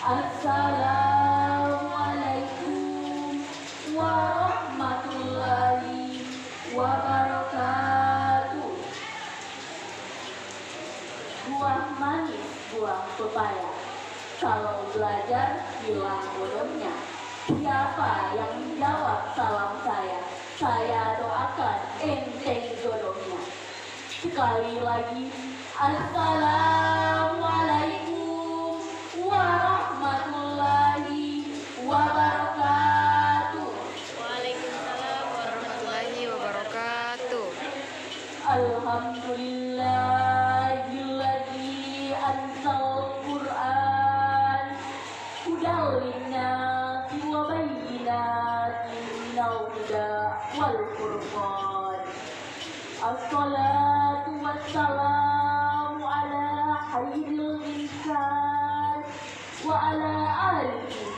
Assalamualaikum warahmatullahi wabarakatuh. Buah manis, buah pepaya. Kalau belajar bilang bodohnya. Siapa yang menjawab salam saya? Saya doakan ente jodohnya. Sekali lagi, Assalamualaikum warahmatullahi wabarakatuh. Waalaikumsalam warahmatullahi wabarakatuh. Alhamdulillahilladzi anzal Qur'an hudal linnasi wa bayyinatin minal huda wal furqan. Assalatu wassalamu ala khairil insan wa ala alihi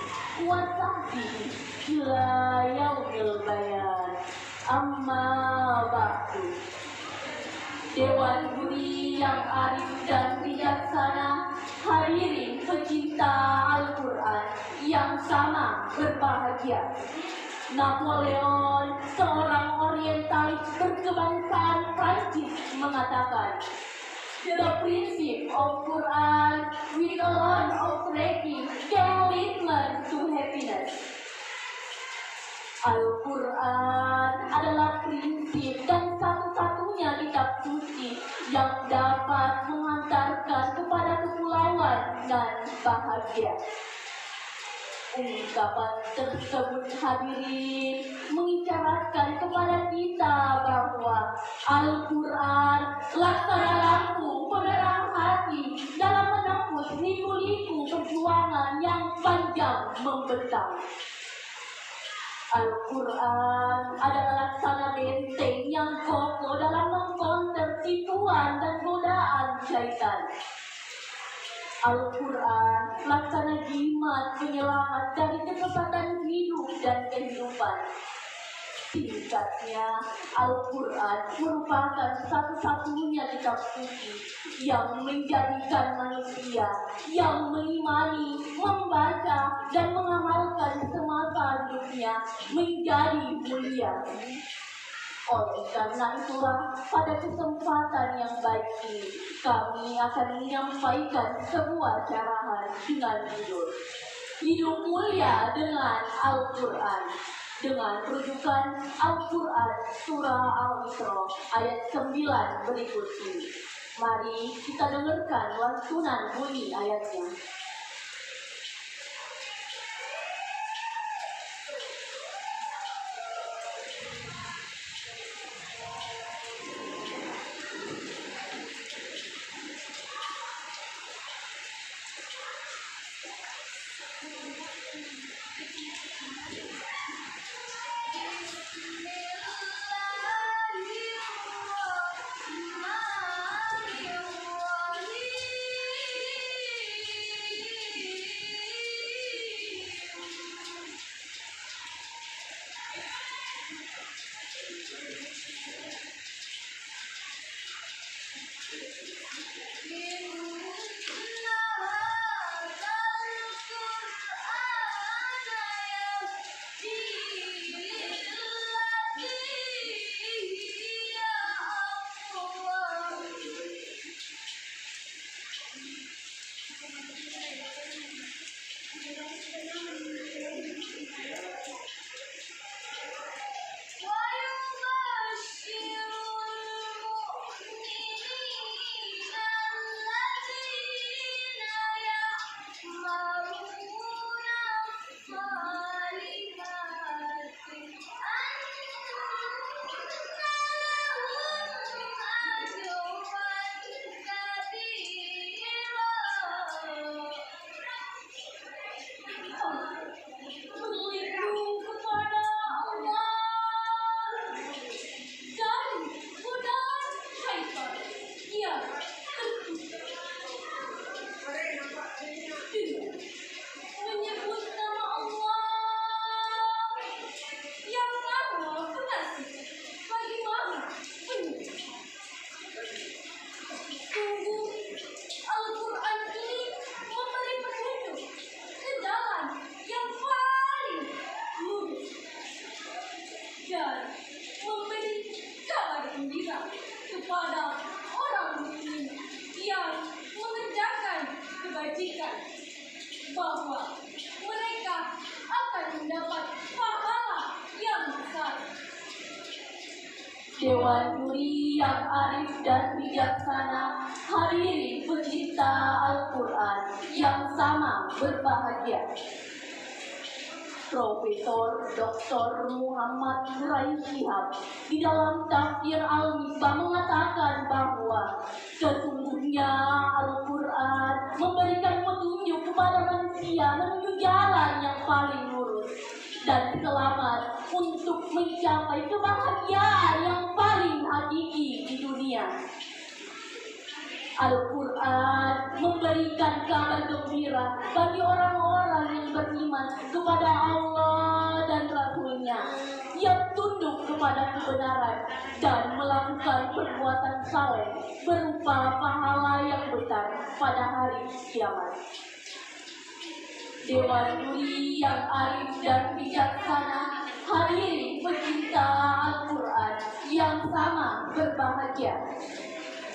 wa sahbihi ila yaumil bayan. Amma ba'du. Dewan juri yang arif dan bijaksana, hadirin pecinta Al-Quran yang sama berbahagia. Napoleon, seorang orientalis berkebangsaan Prancis, mengatakan, "The principle of Quran with a lot of breaking can lead man to happiness." Al-Quran adalah prinsip dan satu-satunya kitab suci yang dapat mengantarkan kepada kepulauan dan bahagia. Ungkapan tersebut hadirin mengisyaratkan kepada kita bahwa Al-Quran laksana lampu penerang hati dalam menembus liku-liku perjuangan yang panjang membentang. Al-Quran adalah laksana benteng yang kokoh dalam mengkonter tipuan dan godaan syaitan. Al-Quran laksana jimat penyelamat dari kesesatan hidup dan kehidupan. Singkatnya, Al-Quran merupakan satu-satunya kitab suci yang menjadikan manusia yang mengimani, membaca, dan mengamalkan semasa hidupnya menjadi mulia. Oleh karena itulah, pada kesempatan yang baik ini, kami akan menyampaikan sebuah carahan dengan judul Hidup Mulia dengan Al-Quran, dengan rujukan Al-Quran Surah Al-Isra ayat 9 berikut ini. Mari kita dengarkan lantunan bunyi ayatnya. kebajikan, bahwa mereka akan mendapat pahala yang besar. Dewan juri yang arif dan bijaksana, hadirin pecinta Al-Quran yang sama berbahagia. Profesor Dr. Muhammad Nurai Shihab di dalam tafsir Al-Misbah mengatakan bahwa sesungguhnya Al-Quran memberikan petunjuk kepada manusia menuju jalan yang paling lurus dan selamat untuk mencapai kebahagiaan yang paling hakiki di dunia. Al-Quran memberikan kabar gembira bagi orang-orang yang beriman kepada Allah dan Rasul-Nya, yang tunduk kepada kebenaran dan melakukan perbuatan saleh berupa pahala yang besar pada hari kiamat. Dewan juri yang arif dan bijaksana, hadirin pecinta Al-Quran yang sama berbahagia.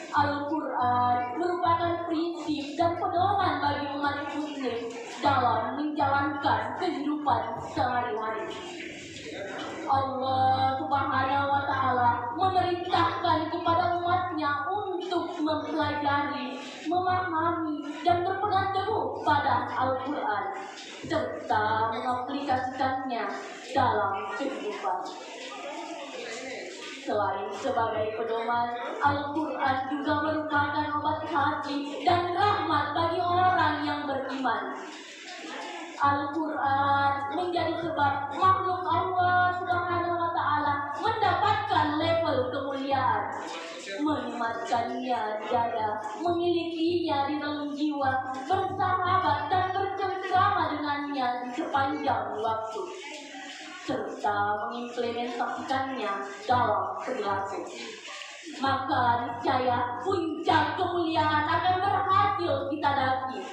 Al-Quran merupakan prinsip dan pedoman bagi umat muslim dalam menjalankan kehidupan sehari-hari. Allah Subhanahu wa Ta'ala memerintahkan kepada umatnya untuk mempelajari, memahami, dan berpegang teguh pada Al-Quran serta mengaplikasikannya dalam kehidupan. Selain sebagai pedoman, Al-Quran juga merupakan obat hati dan rahmat bagi orang yang beriman. Al-Quran menjadi sebab makhluk Allah Subhanahu wa Ta'ala mendapatkan level kemuliaan, menikmatikannya di dada, memilikinya di dalam jiwa, bersahabat dan bercengkrama dengannya di sepanjang waktu, serta mengimplementasikannya dalam perilaku. Maka niscaya puncak kemuliaan akan berhasil kita daki.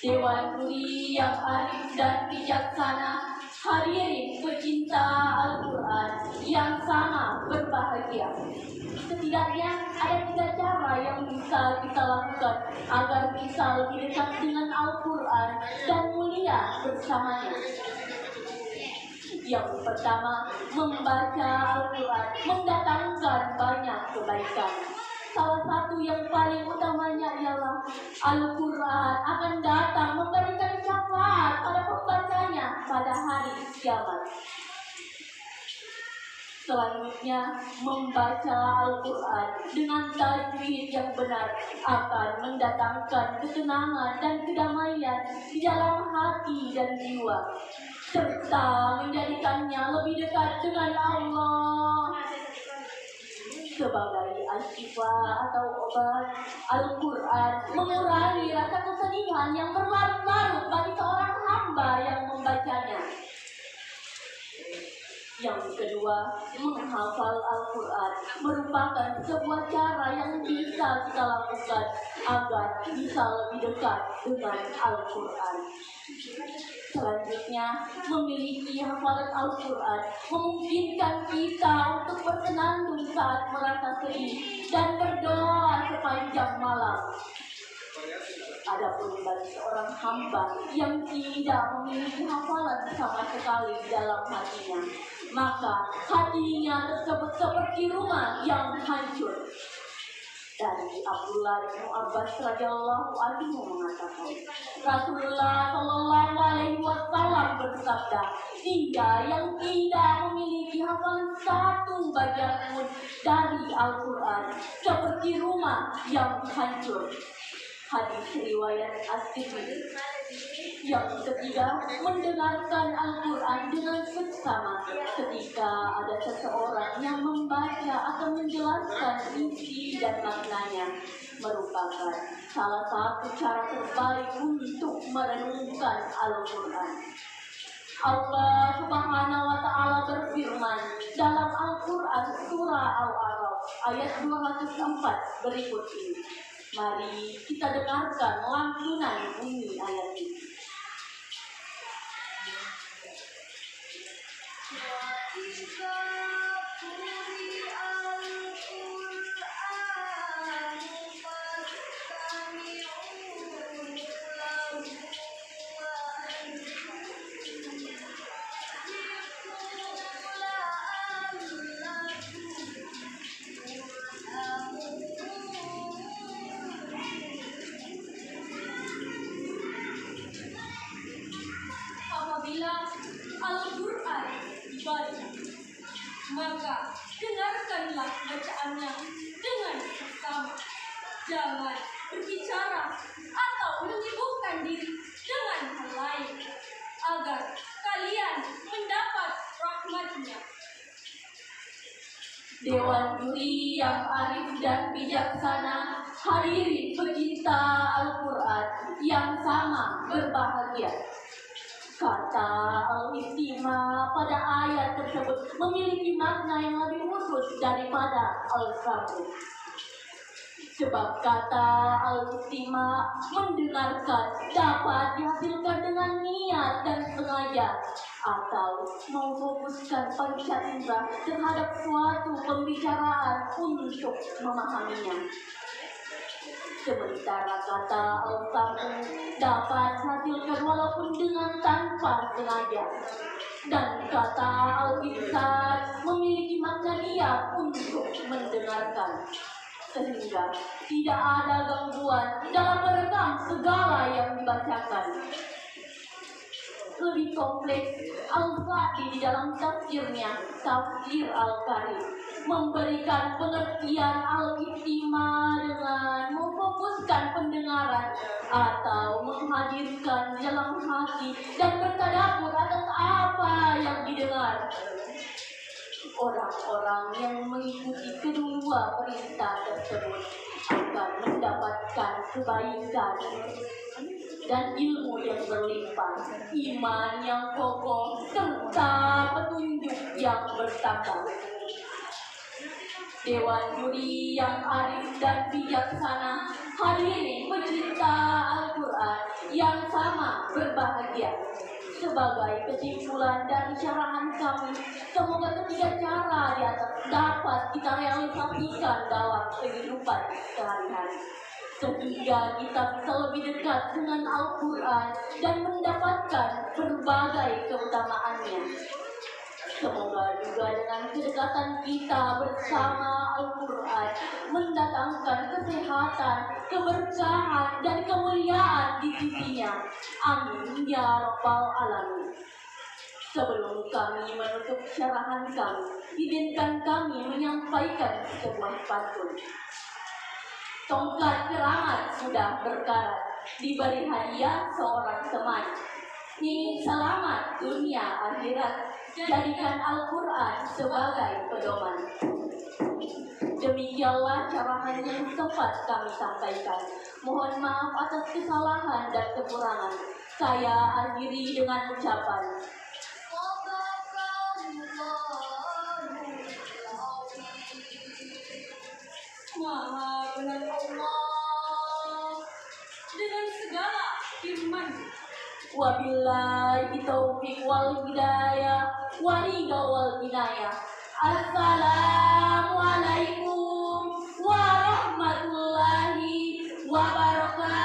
Dewan juri yang arif dan bijaksana, hadirin pecinta Al-Quran yang sama berbahagia. Setidaknya ada 3 cara yang bisa kita lakukan agar bisa lebih dekat dengan Al-Quran dan mulia bersamanya. Yang pertama, membaca Al-Quran mendatangkan banyak kebaikan. Salah satu yang paling utamanya ialah Al-Quran akan datang memberikan syafaat pada pembacanya pada hari kiamat. Selanjutnya, membaca Al-Quran dengan tajwid yang benar akan mendatangkan ketenangan dan kedamaian di dalam hati dan jiwa, serta menjadikannya lebih dekat dengan Allah. Sebagai asyifa atau obat, Al-Quran mengurangi rasa kesedihan yang berlarut-larut bagi seorang hamba yang membacanya. Yang kedua, menghafal Al-Quran merupakan sebuah cara yang bisa kita lakukan agar bisa lebih dekat dengan Al-Quran. Selanjutnya, memiliki hafalan Al-Quran memungkinkan kita untuk bersenandung saat merasa sedih dan berdoa sepanjang malam. Adapun bagi seorang hamba yang tidak memiliki hafalan sama sekali dalam hatinya, maka hatinya tersebut seperti rumah yang hancur. Dari Abdullah bin Abbas radhiyallahu anhu mengatakan, Rasulullah Shallallahu Alaihi Wasallam bersabda, "Hingga yang tidak memiliki hafalan satu bagian pun dari Al-Quran seperti rumah yang hancur." Hadis riwayat At-Tirmidzi. Yang ketiga, mendengarkan Al-Quran dengan seksama. Ketika ada seseorang yang membaca atau menjelaskan isi dan maknanya, merupakan salah satu cara terbaik untuk merenungkan Al-Quran. Allah Subhanahu wa Ta'ala berfirman dalam Al-Quran surah Al-A'raf ayat 204 berikut ini. Mari kita dengarkan lantunan bunyi ayat ini. Jangan berbicara atau menyibukkan diri dengan hal lain agar kalian mendapat rahmatnya. Dewan juri yang arif dan bijaksana, hadirin pecinta Al-Quran yang sama berbahagia. Kata Al-Istima pada ayat tersebut memiliki makna yang lebih khusus daripada Al-Sabr. Sebab kata Al-Istima mendengarkan dapat dihasilkan dengan niat dan sengaja, atau memfokuskan panca indera terhadap suatu pembicaraan untuk memahaminya. Sementara kata Al-Sabr dapat dihasilkan walaupun dengan tanpa sengaja. Dan kata Al-Ihsan memiliki makna niat untuk mendengarkan, sehingga tidak ada gangguan dalam merekam segala yang dibacakan. Lebih kompleks, Al-Sa'di di dalam tafsirnya, Tafsir Al-Karim, memberikan pengertian Al-Ihtima dengan memfokuskan pendengaran atau menghadirkan dalam hati dan bertadabbur atas apa yang didengar. Orang-orang yang mengikuti kedua perintah tersebut akan mendapatkan kebaikan dan ilmu yang berlimpah, iman yang kokoh, serta petunjuk yang bertambah. Dewan juri yang arif dan bijaksana, hadirin pecinta Al-Quran yang sama berbahagia. Sebagai kesimpulan dari syarahan kami, semoga ketiga cara di atas dapat kita realisasikan dalam kehidupan sehari-hari, sehingga kita bisa lebih dekat dengan Al-Quran dan mendapatkan berbagai keutamaannya. Semoga juga dengan kedekatan kita bersama Al-Quran mendatangkan kesehatan, keberkahan, dan kemuliaan di sisinya. Amin ya Rabbal Alamin. Sebelum kami menutup syarahan kami, izinkan kami menyampaikan sebuah pantun. Tongkat keramat sudah berkarat, diberi hadiah seorang teman. Ingin selamat dunia akhirat, jadikan Al-Quran sebagai pedoman. Demikianlah syarahan yang sempat kami sampaikan. Mohon maaf atas kesalahan dan kekurangan. Saya akhiri dengan ucapan Maha benar Allah dengan segala firman. Wabillahi taufiq wal hidayah wal inayah. Assalamualaikum warahmatullahi wabarakatuh.